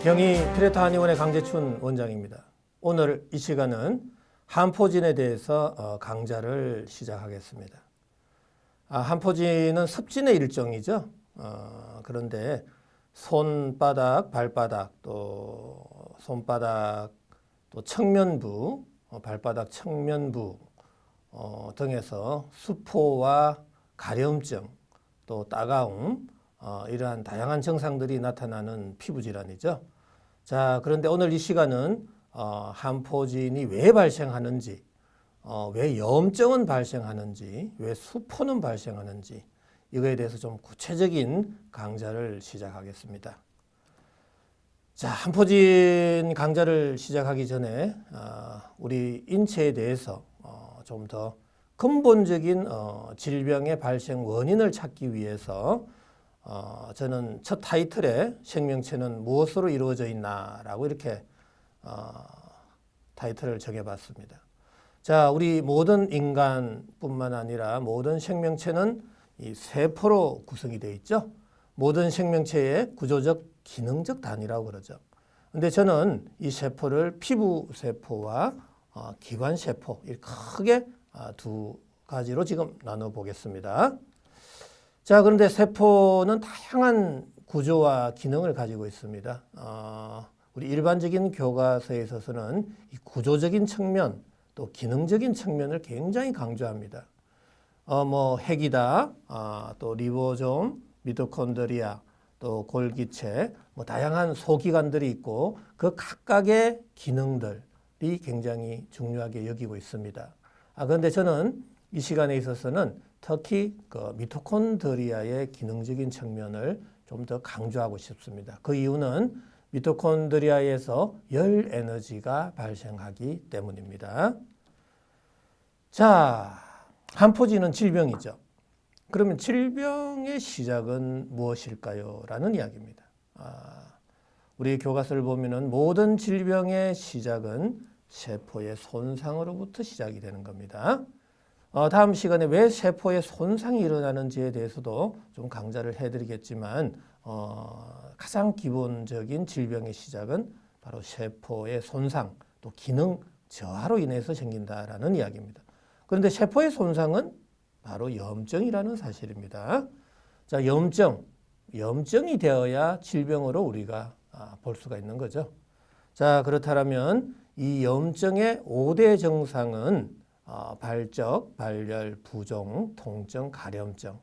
경희 피레타 한의원의 강재춘 원장입니다. 오늘 이 시간은 한포진에 대해서 강좌를 시작하겠습니다. 한포진은 습진의 일종이죠. 그런데 손바닥, 발바닥, 또 손바닥, 또 측면부, 발바닥 측면부 등에서 수포와 가려움증, 또 따가움, 이러한 다양한 증상들이 나타나는 피부 질환이죠. 자, 그런데 오늘 이 시간은 한포진이 왜 발생하는지, 왜 염증은 발생하는지, 왜 수포는 발생하는지 이거에 대해서 좀 구체적인 강좌를 시작하겠습니다. 자, 한포진 강좌를 시작하기 전에 우리 인체에 대해서 좀 더 근본적인 질병의 발생 원인을 찾기 위해서 저는 첫 타이틀에 생명체는 무엇으로 이루어져 있나라고 이렇게 타이틀을 정해봤습니다. 자, 우리 모든 인간뿐만 아니라 모든 생명체는 이 세포로 구성이 되어 있죠. 모든 생명체의 구조적, 기능적 단위라고 그러죠. 근데 저는 이 세포를 피부 세포와 기관 세포 이렇게 크게 두 가지로 지금 나눠 보겠습니다. 자, 그런데 세포는 다양한 구조와 기능을 가지고 있습니다. 우리 일반적인 교과서에 있어서는 이 구조적인 측면, 또 기능적인 측면을 굉장히 강조합니다. 핵이다, 또 리보솜, 미토콘드리아, 또 골기체, 다양한 소기관들이 있고 그 각각의 기능들이 굉장히 중요하게 여기고 있습니다. 그런데 저는 이 시간에 있어서는 특히 그 미토콘드리아의 기능적인 측면을 좀 더 강조하고 싶습니다. 그 이유는 미토콘드리아에서 열 에너지가 발생하기 때문입니다. 자, 한포진은 질병이죠. 그러면 질병의 시작은 무엇일까요? 라는 이야기입니다. 우리 교과서를 보면은 모든 질병의 시작은 세포의 손상으로부터 시작이 되는 겁니다. 다음 시간에 왜 세포에 손상이 일어나는지에 대해서도 좀 강좌를 해드리겠지만 가장 기본적인 질병의 시작은 바로 세포의 손상, 또 기능 저하로 인해서 생긴다라는 이야기입니다. 그런데 세포의 손상은 바로 염증이라는 사실입니다. 자, 염증이 되어야 질병으로 우리가 볼 수가 있는 거죠. 자, 그렇다면 이 염증의 5대 증상은 발적, 발열, 부종, 통증, 가려움증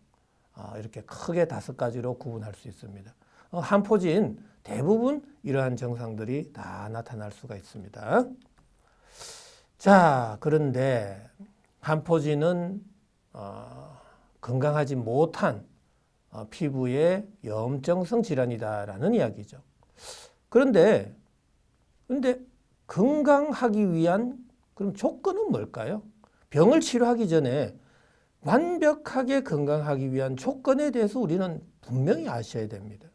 이렇게 크게 5가지로 구분할 수 있습니다. 한포진 대부분 이러한 증상들이 다 나타날 수가 있습니다. 자, 그런데 한포진은 건강하지 못한 피부의 염증성 질환이다라는 이야기죠. 그런데 건강하기 위한 그럼 조건은 뭘까요? 병을 치료하기 전에 완벽하게 건강하기 위한 조건에 대해서 우리는 분명히 아셔야 됩니다.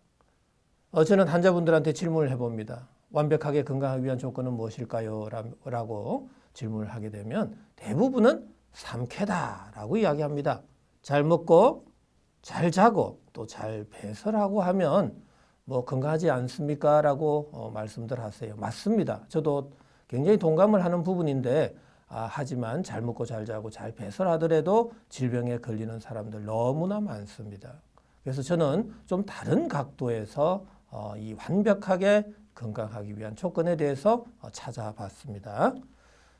저는 환자분들한테 질문을 해봅니다. 완벽하게 건강하기 위한 조건은 무엇일까요? 라고 질문을 하게 되면 대부분은 3K다라고 이야기합니다. 잘 먹고, 잘 자고, 또 잘 배설하고 하면 건강하지 않습니까? 라고 말씀들 하세요. 맞습니다. 저도 굉장히 동감을 하는 부분인데 하지만 잘 먹고 잘 자고 잘 배설하더라도 질병에 걸리는 사람들 너무나 많습니다. 그래서 저는 좀 다른 각도에서 이 완벽하게 건강하기 위한 조건에 대해서 찾아봤습니다.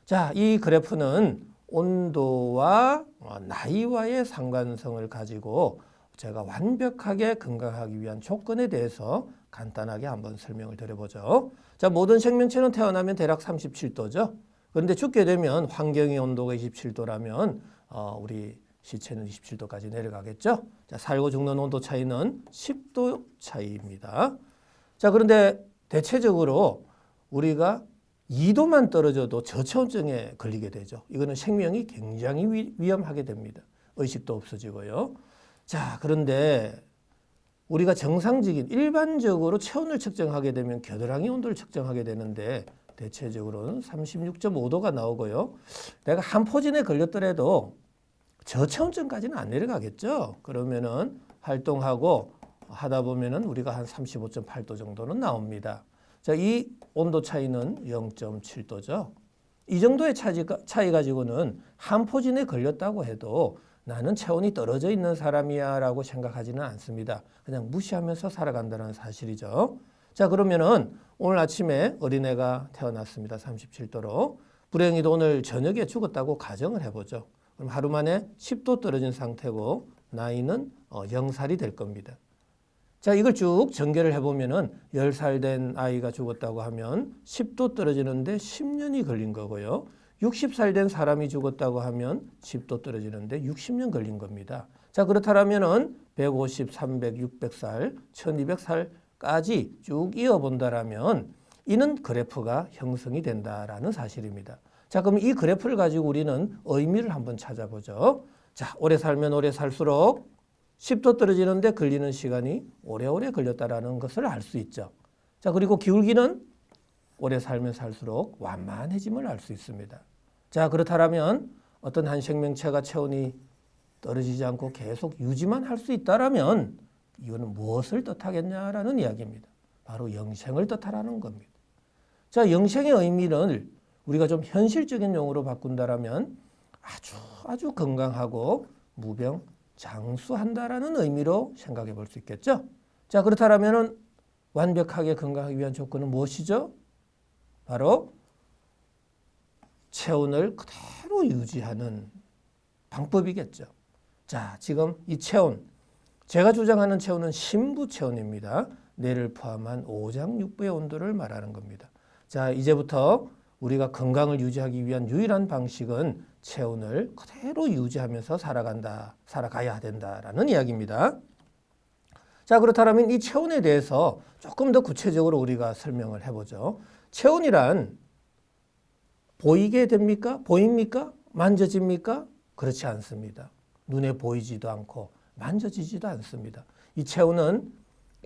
자, 이 그래프는 온도와 나이와의 상관성을 가지고 제가 완벽하게 건강하기 위한 조건에 대해서 간단하게 한번 설명을 드려보죠. 자, 모든 생명체는 태어나면 대략 37도죠. 그런데 죽게 되면 환경의 온도가 27도라면 우리 시체는 27도까지 내려가겠죠. 자, 살고 죽는 온도 차이는 10도 차이입니다. 자, 그런데 대체적으로 우리가 2도만 떨어져도 저체온증에 걸리게 되죠. 이거는 생명이 굉장히 위험하게 됩니다. 의식도 없어지고요. 자, 그런데 우리가 정상적인 일반적으로 체온을 측정하게 되면 겨드랑이 온도를 측정하게 되는데 대체적으로는 36.5도가 나오고요. 내가 한포진에 걸렸더라도 저체온증까지는 안 내려가겠죠. 그러면은 활동하고 하다 보면은 우리가 한 35.8도 정도는 나옵니다. 자, 이 온도 차이는 0.7도죠. 이 정도의 차이 가지고는 한포진에 걸렸다고 해도 나는 체온이 떨어져 있는 사람이야 라고 생각하지는 않습니다. 그냥 무시하면서 살아간다는 사실이죠. 자, 그러면은 오늘 아침에 어린애가 태어났습니다. 37도로. 불행히도 오늘 저녁에 죽었다고 가정을 해보죠. 그럼 하루 만에 10도 떨어진 상태고 나이는 0살이 될 겁니다. 자, 이걸 쭉 전개를 해보면은 10살 된 아이가 죽었다고 하면 10도 떨어지는데 10년이 걸린 거고요. 60살 된 사람이 죽었다고 하면 10도 떨어지는데 60년 걸린 겁니다. 자, 그렇다면은 150, 300, 600살, 1200살까지 쭉 이어본다라면 이는 그래프가 형성이 된다라는 사실입니다. 자, 그럼 이 그래프를 가지고 우리는 의미를 한번 찾아보죠. 자, 오래 살면 오래 살수록 10도 떨어지는데 걸리는 시간이 오래오래 걸렸다라는 것을 알 수 있죠. 자, 그리고 기울기는 오래 살면 살수록 완만해짐을 알 수 있습니다. 자, 그렇다면 어떤 한 생명체가 체온이 떨어지지 않고 계속 유지만 할 수 있다라면 이거는 무엇을 뜻하겠냐라는 이야기입니다. 바로 영생을 뜻하라는 겁니다. 자, 영생의 의미를 우리가 좀 현실적인 용어로 바꾼다라면 아주 건강하고 무병장수한다라는 의미로 생각해 볼 수 있겠죠. 자, 그렇다면 완벽하게 건강하기 위한 조건은 무엇이죠? 바로 체온을 그대로 유지하는 방법이겠죠. 자, 지금 이 체온, 제가 주장하는 체온은 심부 체온입니다. 뇌를 포함한 오장육부의 온도를 말하는 겁니다. 자, 이제부터 우리가 건강을 유지하기 위한 유일한 방식은 체온을 그대로 유지하면서 살아가야 된다라는 이야기입니다. 자, 그렇다면 이 체온에 대해서 조금 더 구체적으로 우리가 설명을 해보죠. 체온이란 보이게 됩니까? 보입니까? 만져집니까? 그렇지 않습니다. 눈에 보이지도 않고 만져지지도 않습니다. 이 체온은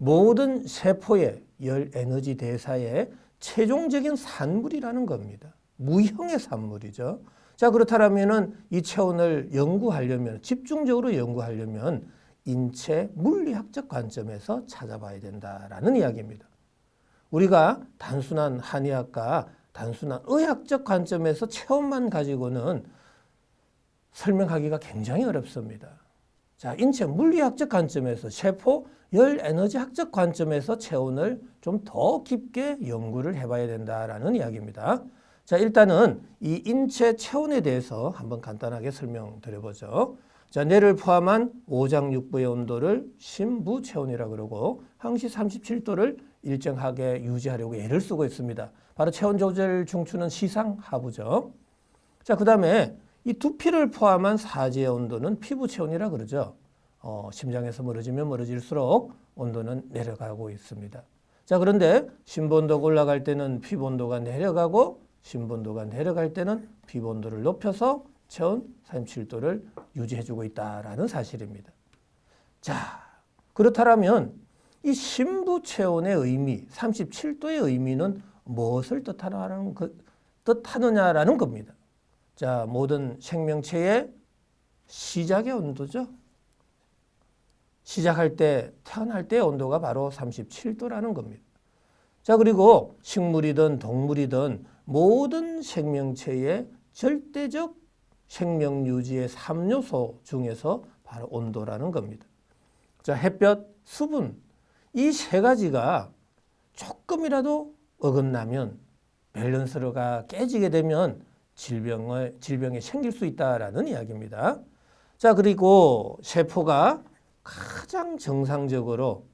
모든 세포의 열 에너지 대사의 최종적인 산물이라는 겁니다. 무형의 산물이죠. 자, 그렇다면 이 체온을 연구하려면, 집중적으로 연구하려면 인체 물리학적 관점에서 찾아봐야 된다라는 이야기입니다. 우리가 단순한 한의학과 단순한 의학적 관점에서 체온만 가지고는 설명하기가 굉장히 어렵습니다. 자, 인체 물리학적 관점에서 세포 열 에너지학적 관점에서 체온을 좀 더 깊게 연구를 해봐야 된다라는 이야기입니다. 자, 일단은 이 인체 체온에 대해서 한번 간단하게 설명드려보죠. 자, 뇌를 포함한 오장육부의 온도를 심부 체온이라고 그러고 항시 37도를 일정하게 유지하려고 애를 쓰고 있습니다. 바로 체온 조절 중추는 시상하부죠. 자, 그 다음에 이 두피를 포함한 사지의 온도는 피부 체온이라 그러죠. 심장에서 멀어지면 멀어질수록 온도는 내려가고 있습니다. 자, 그런데 심부 온도가 올라갈 때는 피부 온도가 내려가고 심부 온도가 내려갈 때는 피부 온도를 높여서 체온 37도를 유지해주고 있다라는 사실입니다. 자, 그렇다면 이 심부 체온의 의미, 37도의 의미는 무엇을 뜻하느냐라는 겁니다. 자, 모든 생명체의 시작의 온도죠. 시작할 때, 태어날 때의 온도가 바로 37도라는 겁니다. 자, 그리고 식물이든 동물이든 모든 생명체의 절대적 생명 유지의 3요소 중에서 바로 온도라는 겁니다. 자, 햇볕, 수분, 이 세 가지가 조금이라도 어긋나면 밸런스가 깨지게 되면 질병이 생길 수 있다라는 이야기입니다. 자, 그리고 세포가 가장 정상적으로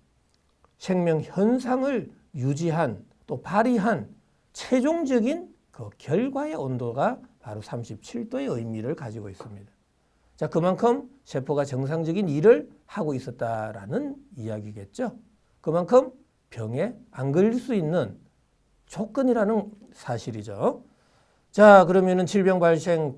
생명 현상을 유지한 또 발휘한 최종적인 그 결과의 온도가 바로 37도의 의미를 가지고 있습니다. 자, 그만큼 세포가 정상적인 일을 하고 있었다라는 이야기겠죠. 그만큼 병에 안 걸릴 수 있는 조건이라는 사실이죠. 자, 그러면은 질병 발생의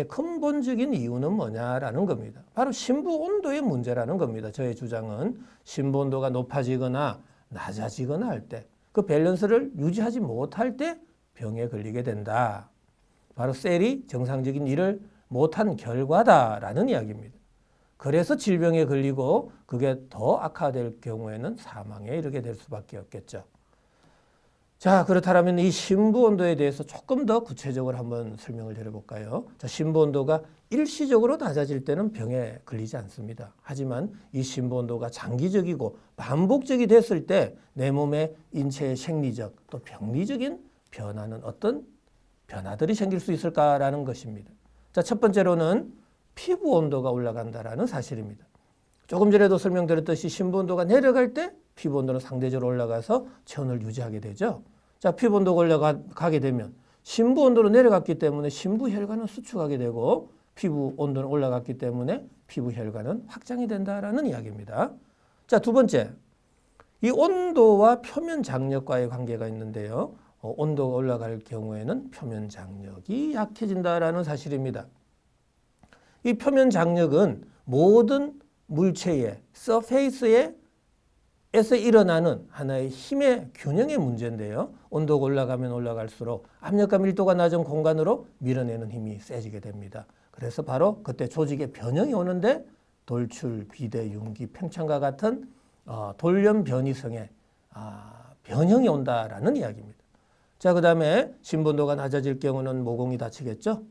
근본적인 이유는 뭐냐라는 겁니다. 바로 심부 온도의 문제라는 겁니다. 저의 주장은 심부 온도가 높아지거나 낮아지거나 할 때, 그 밸런스를 유지하지 못할 때 병에 걸리게 된다. 바로 셀이 정상적인 일을 못한 결과다라는 이야기입니다. 그래서 질병에 걸리고 그게 더 악화될 경우에는 사망에 이르게 될 수밖에 없겠죠. 자, 그렇다면 이 심부 온도에 대해서 조금 더 구체적으로 한번 설명을 드려볼까요? 자, 심부 온도가 일시적으로 낮아질 때는 병에 걸리지 않습니다. 하지만 이 심부 온도가 장기적이고 반복적이 됐을 때 내 몸의 인체의 생리적 또 병리적인 변화는 어떤 변화들이 생길 수 있을까라는 것입니다. 자, 첫 번째로는 피부 온도가 올라간다라는 사실입니다. 조금 전에도 설명드렸듯이 심부 온도가 내려갈 때 피부 온도는 상대적으로 올라가서 체온을 유지하게 되죠. 자, 피부 온도가 올라가게 되면 심부 온도로 내려갔기 때문에 심부 혈관은 수축하게 되고 피부 온도는 올라갔기 때문에 피부 혈관은 확장이 된다라는 이야기입니다. 자, 두 번째, 이 온도와 표면 장력과의 관계가 있는데요. 온도가 올라갈 경우에는 표면 장력이 약해진다라는 사실입니다. 이 표면 장력은 모든 물체의 서페이스에 에서 일어나는 하나의 힘의 균형의 문제인데요. 온도가 올라가면 올라갈수록 압력과 밀도가 낮은 공간으로 밀어내는 힘이 세지게 됩니다. 그래서 바로 그때 조직의 변형이 오는데 돌출, 비대, 융기, 팽창과 같은 돌연 변이성의 변형이 온다라는 이야기입니다. 자, 그 다음에 심부 온도가 낮아질 경우는 모공이 다치겠죠.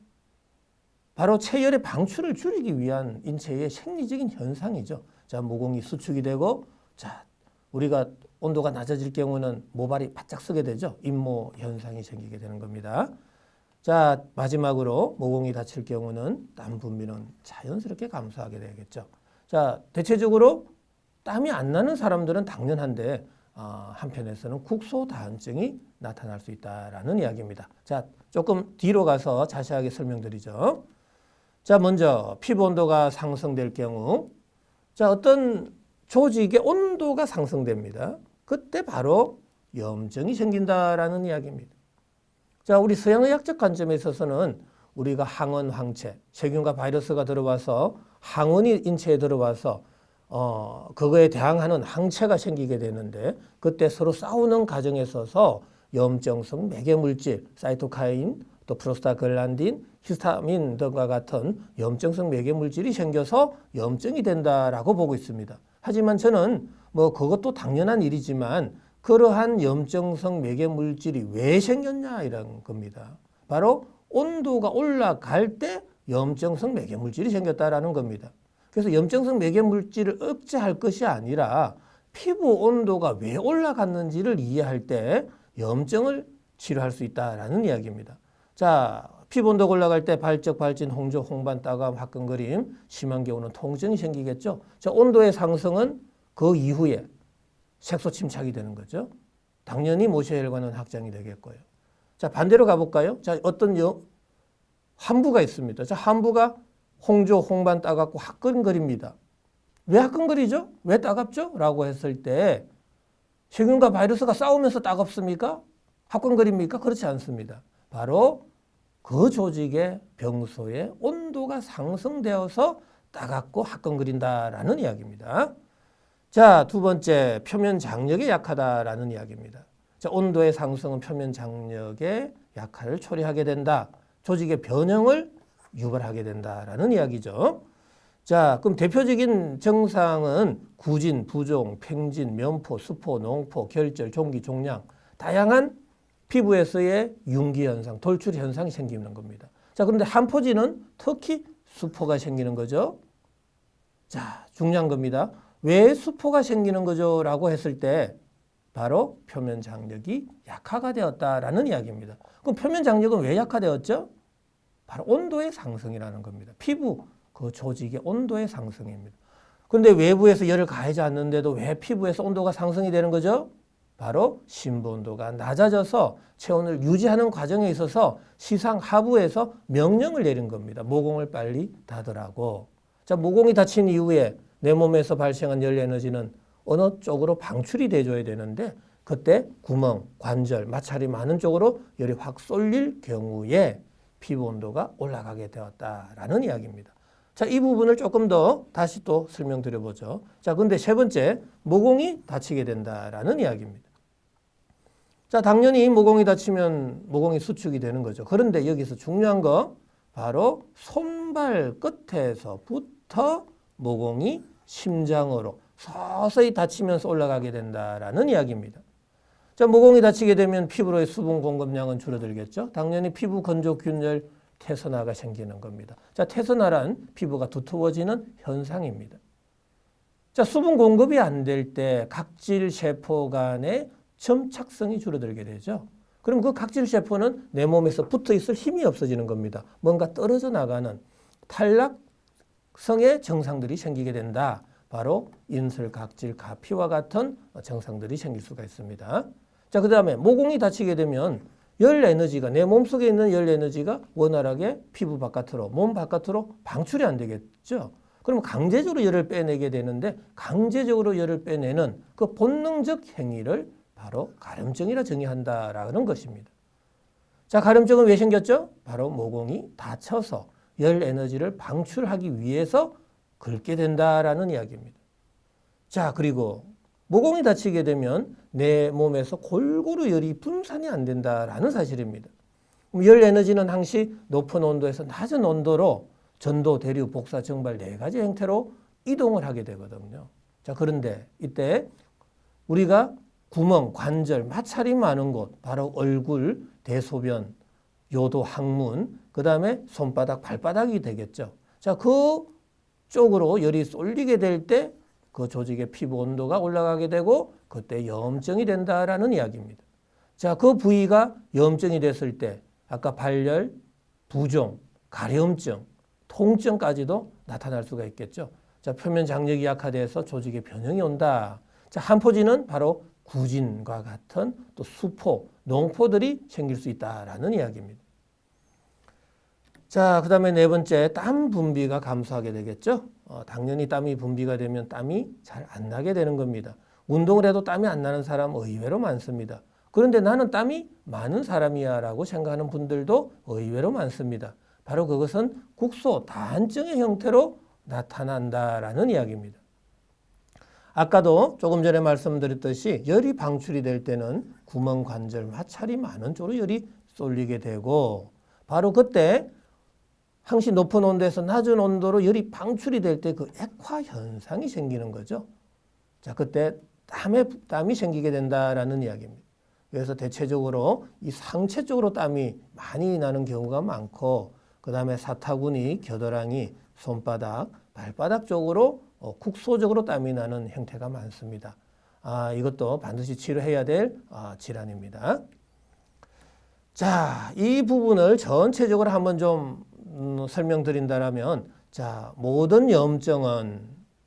바로 체열의 방출을 줄이기 위한 인체의 생리적인 현상이죠. 자, 모공이 수축이 되고, 자, 우리가 온도가 낮아질 경우는 모발이 바짝 서게 되죠. 인모 현상이 생기게 되는 겁니다. 자, 마지막으로 모공이 다칠 경우는 땀 분비는 자연스럽게 감소하게 되겠죠. 자, 대체적으로 땀이 안 나는 사람들은 당연한데 한편에서는 국소다한증이 나타날 수 있다라는 이야기입니다. 자, 조금 뒤로 가서 자세하게 설명드리죠. 자, 먼저 피부 온도가 상승될 경우, 자, 어떤 조직의 온도가 상승됩니다. 그때 바로 염증이 생긴다라는 이야기입니다. 자, 우리 서양의학적 관점에 있어서는 우리가 항원, 항체, 세균과 바이러스가 들어와서 항원이 인체에 들어와서 그거에 대항하는 항체가 생기게 되는데 그때 서로 싸우는 과정에 있어서 염증성 매개물질, 사이토카인, 또 프로스타글란딘, 히스타민 등과 같은 염증성 매개물질이 생겨서 염증이 된다라고 보고 있습니다. 하지만 저는 그것도 당연한 일이지만 그러한 염증성 매개물질이 왜 생겼냐 이런 겁니다. 바로 온도가 올라갈 때 염증성 매개물질이 생겼다라는 겁니다. 그래서 염증성 매개물질을 억제할 것이 아니라 피부 온도가 왜 올라갔는지를 이해할 때 염증을 치료할 수 있다라는 이야기입니다. 자, 피부 온도가 올라갈 때 발적, 발진, 홍조, 홍반, 따가움, 화끈거림, 심한 경우는 통증이 생기겠죠. 자, 온도의 상승은 그 이후에 색소 침착이 되는 거죠. 당연히 모세혈관은 확장이 되겠고요. 자, 반대로 가볼까요? 자, 어떤 환부가 있습니다. 자, 환부가 홍조, 홍반 따갑고 화끈거립니다. 왜 화끈거리죠? 왜 따갑죠? 라고 했을 때 세균과 바이러스가 싸우면서 따갑습니까? 화끈거립니까? 그렇지 않습니다. 바로 그 조직의 병소의 온도가 상승되어서 따갑고 화끈거린다라는 이야기입니다. 자, 두 번째, 표면 장력이 약하다라는 이야기입니다. 자, 온도의 상승은 표면 장력의 약화를 초래하게 된다. 조직의 변형을 유발하게 된다라는 이야기죠. 자, 그럼 대표적인 증상은 구진, 부종, 팽진, 면포, 수포, 농포, 결절, 종기, 종양, 다양한 피부에서의 융기 현상, 돌출 현상이 생기는 겁니다. 자, 그런데 한포지는 특히 수포가 생기는 거죠. 자, 중요한 겁니다. 왜 수포가 생기는 거죠? 라고 했을 때 바로 표면 장력이 약화가 되었다라는 이야기입니다. 그럼 표면 장력은 왜 약화되었죠? 바로 온도의 상승이라는 겁니다. 피부 그 조직의 온도의 상승입니다. 그런데 외부에서 열을 가하지 않는데도 왜 피부에서 온도가 상승이 되는 거죠? 바로 심부 온도가 낮아져서 체온을 유지하는 과정에 있어서 시상 하부에서 명령을 내린 겁니다. 모공을 빨리 닫으라고. 자, 모공이 닫힌 이후에 내 몸에서 발생한 열 에너지는 어느 쪽으로 방출이 돼줘야 되는데 그때 구멍, 관절, 마찰이 많은 쪽으로 열이 확 쏠릴 경우에 피부 온도가 올라가게 되었다라는 이야기입니다. 자, 이 부분을 조금 더 다시 또 설명드려보죠. 자, 근데 세 번째, 모공이 다치게 된다라는 이야기입니다. 자, 당연히 모공이 다치면 모공이 수축이 되는 거죠. 그런데 여기서 중요한 거 바로 손발 끝에서부터 모공이 심장으로 서서히 다치면서 올라가게 된다라는 이야기입니다. 자, 자, 모공이 다치게 되면 피부로의 수분 공급량은 줄어들겠죠. 당연히 피부 건조균열 태선화가 생기는 겁니다. 자, 태선화란 피부가 두터워지는 현상입니다. 자, 수분 공급이 안 될 때 각질 세포 간의 점착성이 줄어들게 되죠. 그럼 그 각질 세포는 내 몸에서 붙어 있을 힘이 없어지는 겁니다. 뭔가 떨어져 나가는 탈락성의 증상들이 생기게 된다. 바로 인술, 각질, 가피와 같은 증상들이 생길 수가 있습니다. 자, 그 다음에 모공이 다치게 되면 열 에너지가 내 몸속에 있는 열 에너지가 원활하게 피부 바깥으로, 몸 바깥으로 방출이 안 되겠죠. 그러면 강제적으로 열을 빼내게 되는데 강제적으로 열을 빼내는 그 본능적 행위를 바로 가려움증이라 정의한다라는 것입니다. 자, 가려움증은 왜 생겼죠? 바로 모공이 다쳐서 열 에너지를 방출하기 위해서 긁게 된다라는 이야기입니다. 자, 그리고 모공이 다치게 되면 내 몸에서 골고루 열이 분산이 안 된다라는 사실입니다. 열 에너지는 항시 높은 온도에서 낮은 온도로 전도, 대류, 복사, 증발 네 가지 형태로 이동을 하게 되거든요. 자, 그런데 이때 우리가 구멍, 관절, 마찰이 많은 곳, 바로 얼굴, 대소변, 요도, 항문, 그 다음에 손바닥, 발바닥이 되겠죠. 자, 그 쪽으로 열이 쏠리게 될 때 그 조직의 피부 온도가 올라가게 되고 그때 염증이 된다라는 이야기입니다. 자, 그 부위가 염증이 됐을 때 아까 발열, 부종, 가려움증, 통증까지도 나타날 수가 있겠죠. 자, 표면 장력이 약화돼서 조직의 변형이 온다. 자, 한포지는 바로 구진과 같은 또 수포, 농포들이 생길 수 있다라는 이야기입니다. 자, 그 다음에 네 번째, 땀 분비가 감소하게 되겠죠. 당연히 땀이 분비가 되면 땀이 잘 안 나게 되는 겁니다. 운동을 해도 땀이 안 나는 사람 의외로 많습니다. 그런데 나는 땀이 많은 사람이야 라고 생각하는 분들도 의외로 많습니다. 바로 그것은 국소, 다한증의 형태로 나타난다라는 이야기입니다. 아까도 조금 전에 말씀드렸듯이 열이 방출이 될 때는 구멍, 관절, 마찰이 많은 쪽으로 열이 쏠리게 되고 바로 그때 항시 높은 온도에서 낮은 온도로 열이 방출이 될 때 그 액화 현상이 생기는 거죠. 자, 그때 땀이 생기게 된다라는 이야기입니다. 그래서 대체적으로 이 상체 쪽으로 땀이 많이 나는 경우가 많고 그 다음에 사타구니, 겨드랑이, 손바닥, 발바닥 쪽으로 국소적으로 땀이 나는 형태가 많습니다. 이것도 반드시 치료해야 될 질환입니다. 자, 이 부분을 전체적으로 한번 좀 설명드린다면, 자, 모든 염증은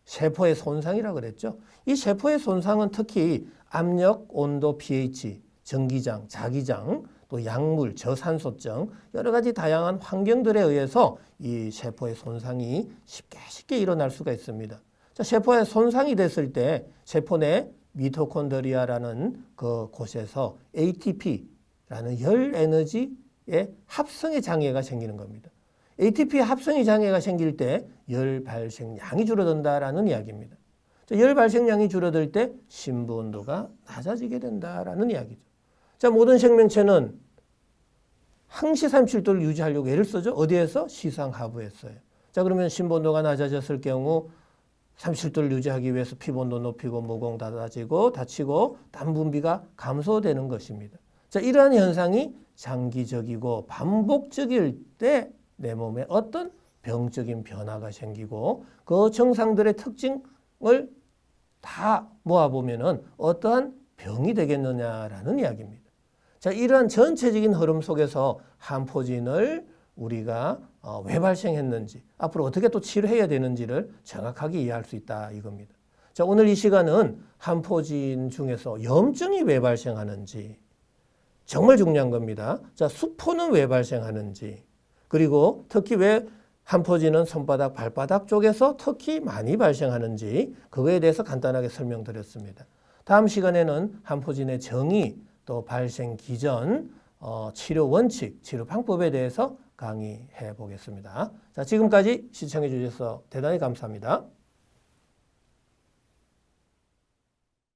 세포의 손상이라 그랬죠. 이 세포의 손상은 특히 압력, 온도, pH, 전기장, 자기장, 또 약물, 저산소증 여러 가지 다양한 환경들에 의해서 이 세포의 손상이 쉽게 일어날 수가 있습니다. 자, 세포의 손상이 됐을 때 세포 내 미토콘드리아라는 그 곳에서 ATP라는 열 에너지의 합성의 장애가 생기는 겁니다. ATP 합성의 장애가 생길 때 열 발생량이 줄어든다라는 이야기입니다. 자, 열 발생량이 줄어들 때 심부 온도가 낮아지게 된다라는 이야기죠. 자, 모든 생명체는 항시 37도를 유지하려고 애를 쓰죠. 어디에서? 시상하부에서요. 자, 그러면 심부 온도가 낮아졌을 경우 37도를 유지하기 위해서 피부 온도 높이고 모공 닫아지고 다치고 땀 분비가 감소되는 것입니다. 자, 이러한 현상이 장기적이고 반복적일 때 내 몸에 어떤 병적인 변화가 생기고 그 증상들의 특징을 다 모아보면은 어떠한 병이 되겠느냐라는 이야기입니다. 자, 이러한 전체적인 흐름 속에서 한포진을 우리가 왜 발생했는지 앞으로 어떻게 또 치료해야 되는지를 정확하게 이해할 수 있다 이겁니다. 자, 오늘 이 시간은 한포진 중에서 염증이 왜 발생하는지 정말 중요한 겁니다. 자, 수포는 왜 발생하는지 그리고 특히 왜 한포진은 손바닥, 발바닥 쪽에서 특히 많이 발생하는지 그거에 대해서 간단하게 설명드렸습니다. 다음 시간에는 한포진의 정의 또 발생 기전, 치료 원칙, 치료 방법에 대해서 강의해 보겠습니다. 자, 지금까지 시청해 주셔서 대단히 감사합니다.